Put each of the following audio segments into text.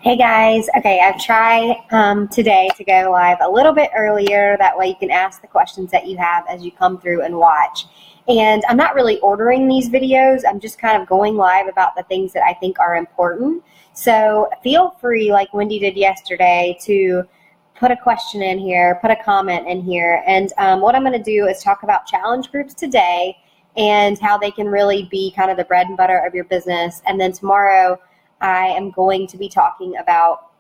Hey guys, okay, I've tried today to go live a little bit earlier. That way you can ask the questions that you have as you come through and watch. And I'm not really ordering these videos. I'm just kind of going live about the things that I think are important. So feel free, like Wendy did yesterday, to put a question in here, put a comment in here. And what I'm going to do is talk about challenge groups today and how they can really be kind of the bread and butter of your business. And then tomorrow, I am going to be talking about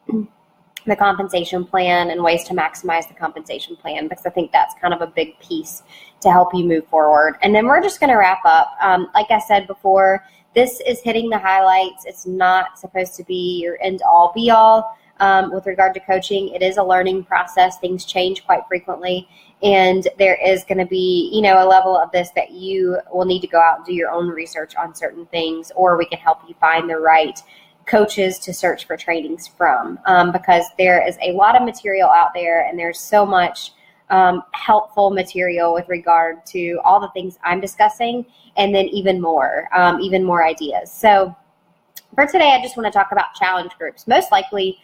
the compensation plan and ways to maximize the compensation plan, because I think that's kind of a big piece to help you move forward. And then we're just going to wrap up. Like I said before, this is hitting the highlights. It's not supposed to be your end-all be-all with regard to coaching. It is a learning process. Things change quite frequently. And there is going to be, a level of this that you will need to go out and do your own research on certain things, or we can help you find the right coaches to search for trainings from, because there is a lot of material out there, and there's so much helpful material with regard to all the things I'm discussing, and then even more ideas. So for today, I just want to talk about challenge groups. Most likely,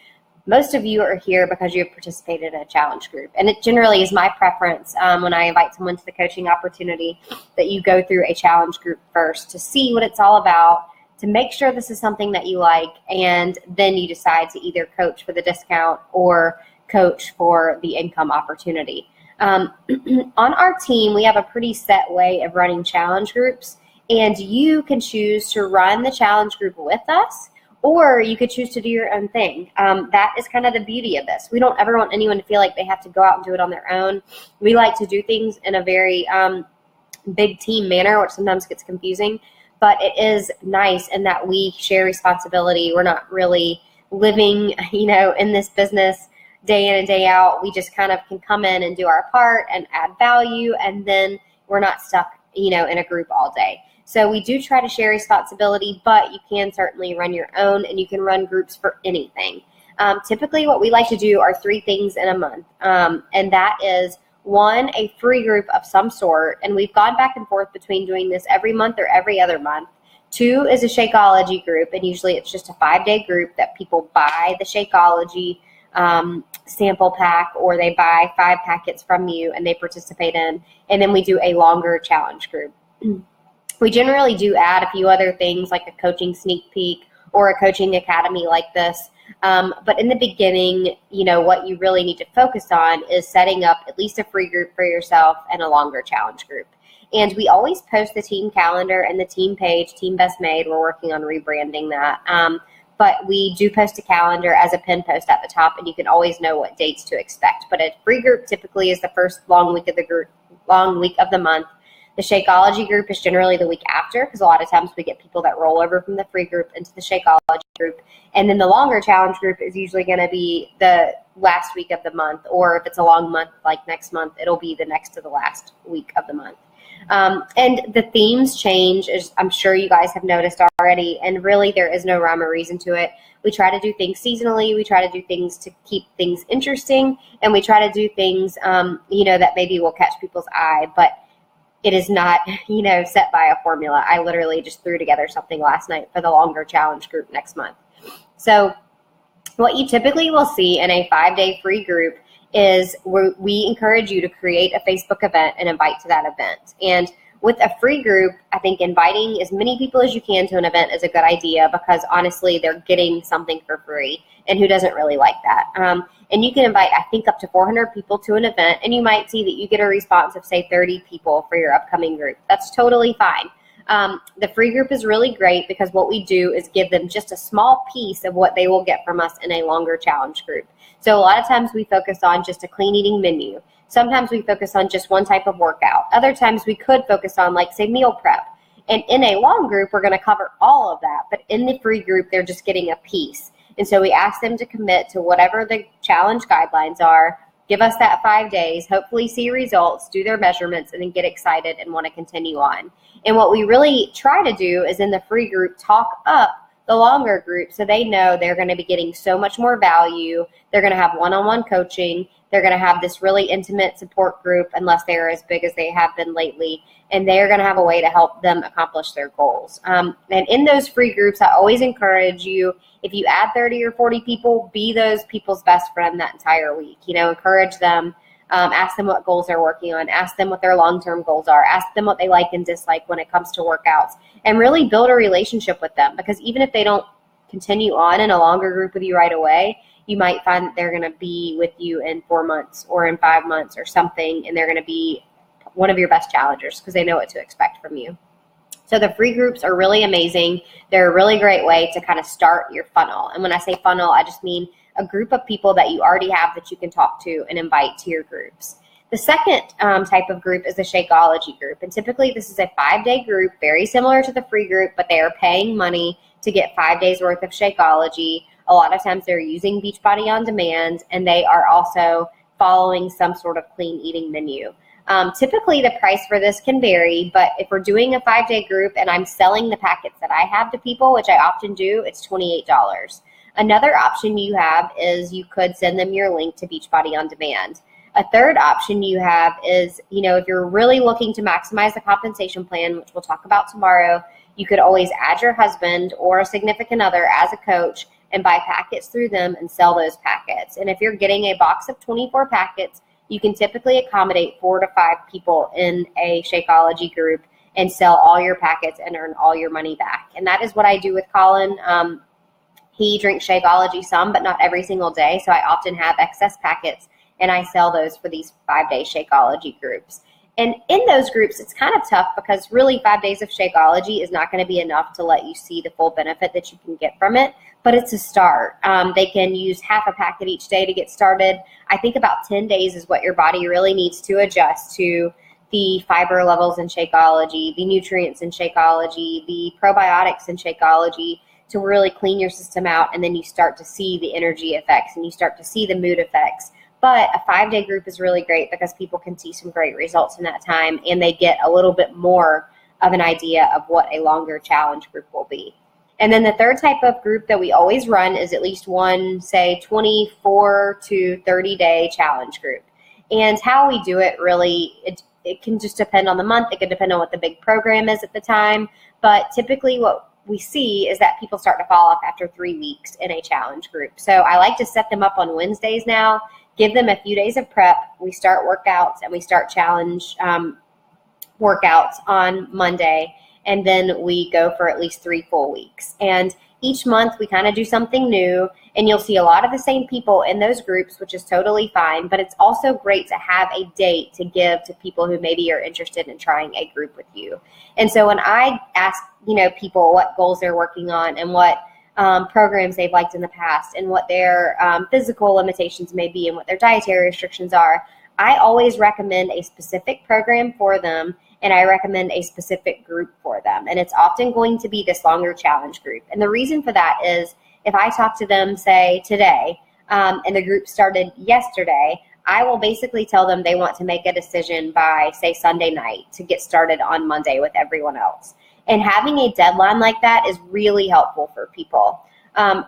most of you are here because you have participated in a challenge group, and it generally is my preference when I invite someone to the coaching opportunity that you go through a challenge group first to see what it's all about, to make sure this is something that you like, and then you decide to either coach for the discount or coach for the income opportunity. On our team, we have a pretty set way of running challenge groups, and you can choose to run the challenge group with us, or you could choose to do your own thing. That is kind of the beauty of this. We don't ever want anyone to feel like they have to go out and do it on their own. We like to do things in a very big team manner, which sometimes gets confusing. But it is nice in that we share responsibility. We're not really living, in this business day in and day out. We just kind of can come in and do our part and add value, and then we're not stuck, in a group all day. So we do try to share responsibility, but you can certainly run your own, and you can run groups for anything. Typically, what we like to do are 3 things in a month, and that is 1, a free group of some sort, and we've gone back and forth between doing this every month or every other month. 2 is a Shakeology group, and usually it's just a 5-day group that people buy the Shakeology sample pack, or they buy 5 packets from you and they participate in, and then we do a longer challenge group. We generally do add a few other things like a coaching sneak peek or a coaching academy like this. But in the beginning, what you really need to focus on is setting up at least a free group for yourself and a longer challenge group. And we always post the team calendar and the team page, Team Best Made. We're working on rebranding that. But we do post a calendar as a pin post at the top, and you can always know what dates to expect. But a free group typically is the first long week of the month. The Shakeology group is generally the week after, because a lot of times we get people that roll over from the free group into the Shakeology group. And then the longer challenge group is usually going to be the last week of the month, or if it's a long month like next month, it'll be the next to the last week of the month. And the themes change, as I'm sure you guys have noticed already, and really there is no rhyme or reason to it. We try to do things seasonally. We try to do things to keep things interesting, and we try to do things, that maybe will catch people's eye, but it is not, set by a formula. I literally just threw together something last night for the longer challenge group next month. So what you typically will see in a 5-day free group is we encourage you to create a Facebook event and invite to that event. And with a free group, I think inviting as many people as you can to an event is a good idea, because honestly, they're getting something for free, and who doesn't really like that? And you can invite, I think, up to 400 people to an event, and you might see that you get a response of, say, 30 people for your upcoming group. That's totally fine. The free group is really great because what we do is give them just a small piece of what they will get from us in a longer challenge group. So a lot of times we focus on just a clean eating menu. Sometimes we focus on just one type of workout. Other times we could focus on, like, say, meal prep. And in a long group, we're going to cover all of that. But in the free group, they're just getting a piece. And so we ask them to commit to whatever the challenge guidelines are, give us that 5 days, hopefully see results, do their measurements, and then get excited and want to continue on. And what we really try to do is in the free group, talk up the longer group so they know they're going to be getting so much more value. They're going to have one-on-one coaching. They're going to have this really intimate support group, unless they are as big as they have been lately, and they are going to have a way to help them accomplish their goals. And in those free groups, I always encourage you, if you add 30 or 40 people, be those people's best friend that entire week. Encourage them, ask them what goals they're working on, ask them what their long-term goals are, ask them what they like and dislike when it comes to workouts, and really build a relationship with them, because even if they don't continue on in a longer group with you right away, you might find that they're going to be with you in 4 months or in 5 months or something, and they're going to be one of your best challengers because they know what to expect from you. So the free groups are really amazing. They're a really great way to kind of start your funnel. And when I say funnel, I just mean a group of people that you already have that you can talk to and invite to your groups. The second type of group is the Shakeology group. And typically this is a 5-day group, very similar to the free group, but they are paying money to get 5 days worth of Shakeology. A lot of times they're using Beachbody On Demand, and they are also following some sort of clean eating menu. Typically the price for this can vary, but if we're doing a 5-day group and I'm selling the packets that I have to people, which I often do, it's $28. Another option you have is you could send them your link to Beachbody On Demand. A third option you have is, if you're really looking to maximize the compensation plan, which we'll talk about tomorrow, you could always add your husband or a significant other as a coach and buy packets through them and sell those packets. And if you're getting a box of 24 packets, you can typically accommodate 4 to 5 people in a Shakeology group and sell all your packets and earn all your money back. And that is what I do with Colin. He drinks Shakeology some, but not every single day. So I often have excess packets, and I sell those for these 5-day Shakeology groups. And in those groups, it's kind of tough because really 5 days of Shakeology is not going to be enough to let you see the full benefit that you can get from it, but it's a start. They can use half a packet each day to get started. I think about 10 days is what your body really needs to adjust to the fiber levels in Shakeology, the nutrients in Shakeology, the probiotics in Shakeology, to really clean your system out, and then you start to see the energy effects and you start to see the mood effects. But a 5-day group is really great because people can see some great results in that time, and they get a little bit more of an idea of what a longer challenge group will be. And then the third type of group that we always run is at least one, say, 24 to 30-day challenge group. And how we do it really, it can just depend on the month. It can depend on what the big program is at the time. But typically what we see is that people start to fall off after 3 weeks in a challenge group. So I like to set them up on Wednesdays now, give them a few days of prep. We start workouts and we start challenge workouts on Monday, and then we go for at least 3 full weeks. And each month we kind of do something new, and you'll see a lot of the same people in those groups, which is totally fine, but it's also great to have a date to give to people who maybe are interested in trying a group with you. And so when I ask, people what goals they're working on and what programs they've liked in the past and what their physical limitations may be and what their dietary restrictions are, I always recommend a specific program for them, and I recommend a specific group for them. And it's often going to be this longer challenge group. And the reason for that is if I talk to them, say, today, and the group started yesterday, I will basically tell them they want to make a decision by, say, Sunday night to get started on Monday with everyone else. And having a deadline like that is really helpful for people.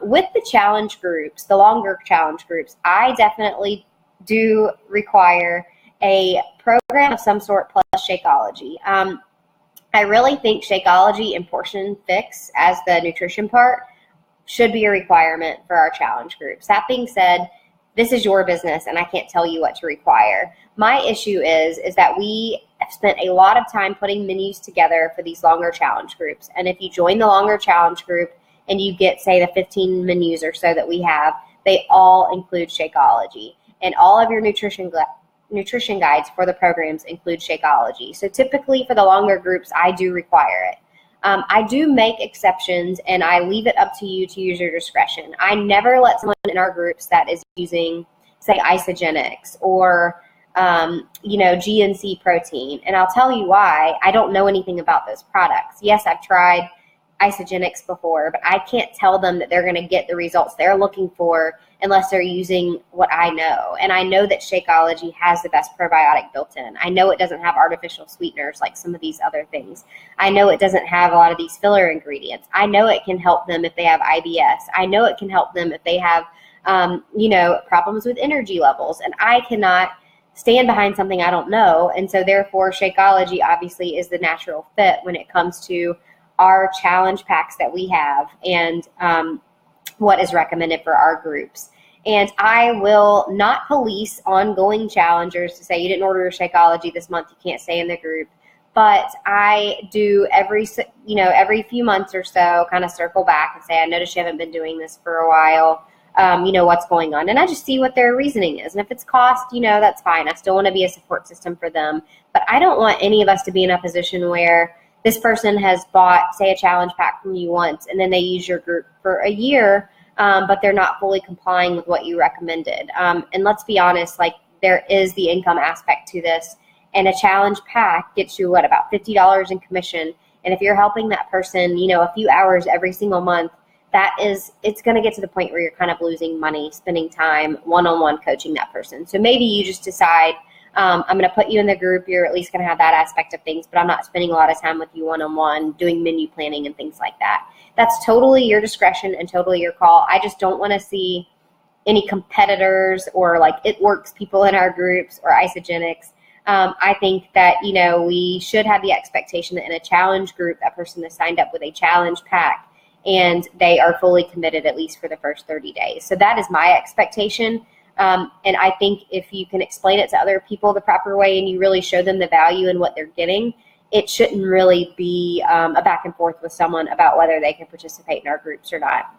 With the challenge groups, the longer challenge groups, I definitely do require a program of some sort plus Shakeology. I really think Shakeology and Portion Fix as the nutrition part should be a requirement for our challenge groups. That being said, this is your business and I can't tell you what to require. My issue is that we have spent a lot of time putting menus together for these longer challenge groups. And if you join the longer challenge group and you get, say, the 15 menus or so that we have, they all include Shakeology. And all of your nutrition guides for the programs include Shakeology. So typically for the longer groups, I do require it. I do make exceptions, and I leave it up to you to use your discretion. I never let someone in our groups that is using, say, Isagenix or, GNC protein. And I'll tell you why. I don't know anything about those products. Yes, I've tried Isagenix before, but I can't tell them that they're going to get the results they're looking for unless they're using what I know. And I know that Shakeology has the best probiotic built in. I know it doesn't have artificial sweeteners like some of these other things. I know it doesn't have a lot of these filler ingredients. I know it can help them if they have IBS. I know it can help them if they have problems with energy levels. And I cannot stand behind something I don't know. And so therefore, Shakeology obviously is the natural fit when it comes to our challenge packs that we have and what is recommended for our groups. And I will not police ongoing challengers to say, you didn't order your Shakeology this month, you can't stay in the group. But I do every few months or so kind of circle back and say, I noticed you haven't been doing this for a while. What's going on? And I just see what their reasoning is. And if it's cost, that's fine. I still want to be a support system for them. But I don't want any of us to be in a position where this person has bought, say, a challenge pack from you once, and then they use your group for a year, but they're not fully complying with what you recommended. And let's be honest, there is the income aspect to this. And a challenge pack gets you, about $50 in commission. And if you're helping that person, a few hours every single month, it's going to get to the point where you're kind of losing money, spending time one-on-one coaching that person. So maybe you just decide, I'm going to put you in the group. You're at least going to have that aspect of things, but I'm not spending a lot of time with you one-on-one doing menu planning and things like that. That's totally your discretion and totally your call. I just don't want to see any competitors or It Works people in our groups or Isagenix. I think that, we should have the expectation that in a challenge group, that person is signed up with a challenge pack and they are fully committed at least for the first 30 days. So that is my expectation. And I think if you can explain it to other people the proper way and you really show them the value in what they're getting, it shouldn't really be a back and forth with someone about whether they can participate in our groups or not.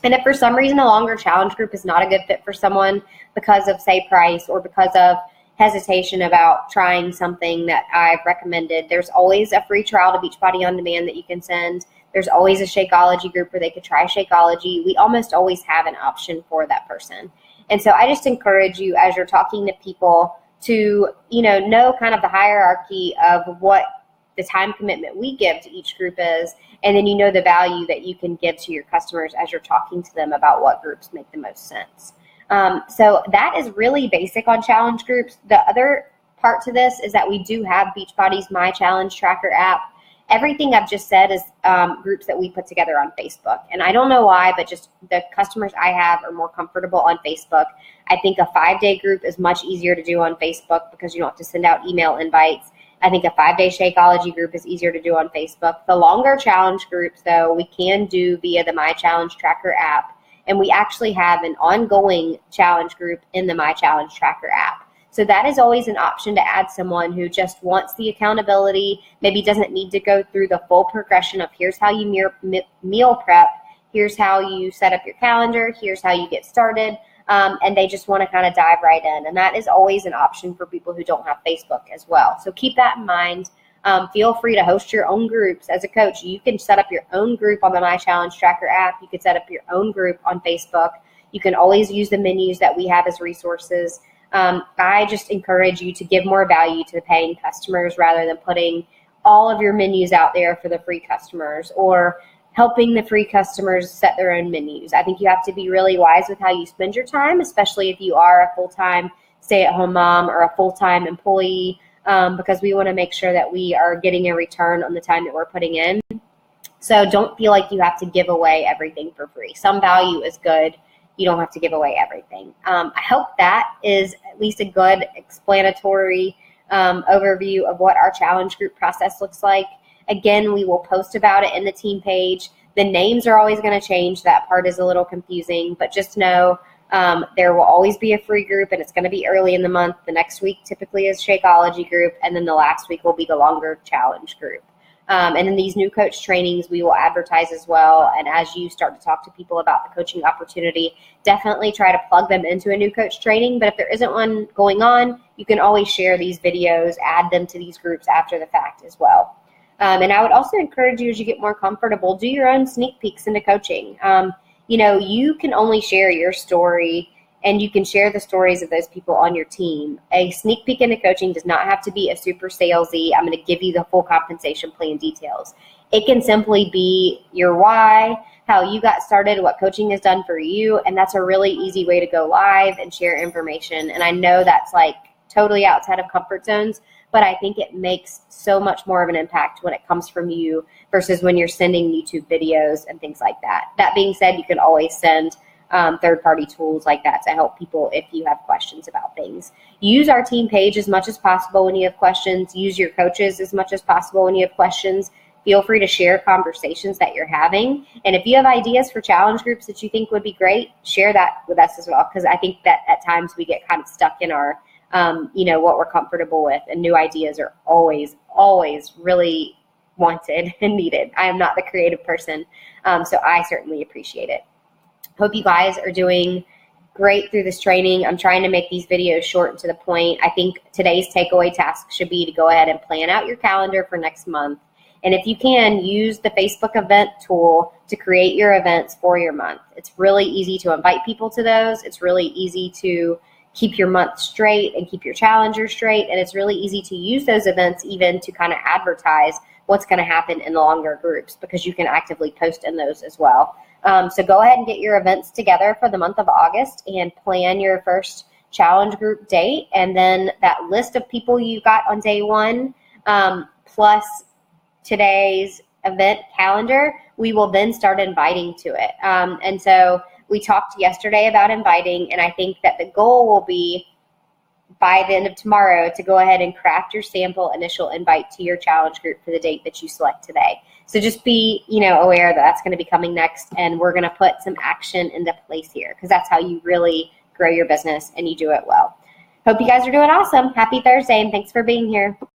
And if for some reason a longer challenge group is not a good fit for someone because of, say, price or because of hesitation about trying something that I've recommended, there's always a free trial to Beachbody On Demand that you can send. There's always a Shakeology group where they could try Shakeology. We almost always have an option for that person. And so I just encourage you as you're talking to people to, know kind of the hierarchy of what the time commitment we give to each group is, and then the value that you can give to your customers as you're talking to them about what groups make the most sense. So that is really basic on challenge groups. The other part to this is that we do have Beachbody's My Challenge Tracker app. Everything I've just said is groups that we put together on Facebook. And I don't know why, but just the customers I have are more comfortable on Facebook. I think a 5-day group is much easier to do on Facebook because you don't have to send out email invites. I think a 5-day Shakeology group is easier to do on Facebook. The longer challenge groups, though, we can do via the My Challenge Tracker app. And we actually have an ongoing challenge group in the My Challenge Tracker app. So that is always an option to add someone who just wants the accountability, maybe doesn't need to go through the full progression of here's how you meal prep, here's how you set up your calendar, here's how you get started, and they just want to kind of dive right in. And that is always an option for people who don't have Facebook as well. So keep that in mind. Feel free to host your own groups. As a coach, you can set up your own group on the My Challenge Tracker app. You can set up your own group on Facebook. You can always use the menus that we have as resources. I just encourage you to give more value to the paying customers rather than putting all of your menus out there for the free customers or helping the free customers set their own menus. I think you have to be really wise with how you spend your time, especially if you are a full-time stay-at-home mom or a full-time employee, because we want to make sure that we are getting a return on the time that we're putting in. So don't feel like you have to give away everything for free. Some value is good. You don't have to give away everything. I hope that is at least a good explanatory overview of what our challenge group process looks like. Again, we will post about it in the team page. The names are always going to change. That part is a little confusing, but just know there will always be a free group, and it's going to be early in the month. The next week typically is Shakeology group, and then the last week will be the longer challenge group. And in these new coach trainings, we will advertise as well. And as you start to talk to people about the coaching opportunity, definitely try to plug them into a new coach training. But if there isn't one going on, you can always share these videos, add them to these groups after the fact as well. And I would also encourage you, as you get more comfortable, do your own sneak peeks into coaching. You can only share your story, and you can share the stories of those people on your team. A sneak peek into coaching does not have to be a super salesy, I'm going to give you the full compensation plan details. It can simply be your why, how you got started, what coaching has done for you, and that's a really easy way to go live and share information. And I know that's totally outside of comfort zones, but I think it makes so much more of an impact when it comes from you versus when you're sending YouTube videos and things like that. That being said, you can always send third-party tools like that to help people if you have questions about things. Use our team page as much as possible when you have questions. Use your coaches as much as possible when you have questions. Feel free to share conversations that you're having. And if you have ideas for challenge groups that you think would be great, share that with us as well, because I think that at times we get kind of stuck in our, what we're comfortable with, and new ideas are always really wanted and needed. I am not the creative person, so I certainly appreciate it. Hope you guys are doing great through this training. I'm trying to make these videos short and to the point. I think today's takeaway task should be to go ahead and plan out your calendar for next month. And if you can, use the Facebook event tool to create your events for your month. It's really easy to invite people to those. It's really easy to keep your month straight and keep your challenger straight. And it's really easy to use those events even to kind of advertise what's going to happen in the longer groups, because you can actively post in those as well. So go ahead and get your events together for the month of August and plan your first challenge group date. And then that list of people you got on day one, plus today's event calendar, we will then start inviting to it. And so we talked yesterday about inviting, and I think that the goal will be by the end of tomorrow to go ahead and craft your sample initial invite to your challenge group for the date that you select today. So just be, aware that that's going to be coming next, and we're going to put some action into place here, because that's how you really grow your business and you do it well. Hope you guys are doing awesome. Happy Thursday, and thanks for being here.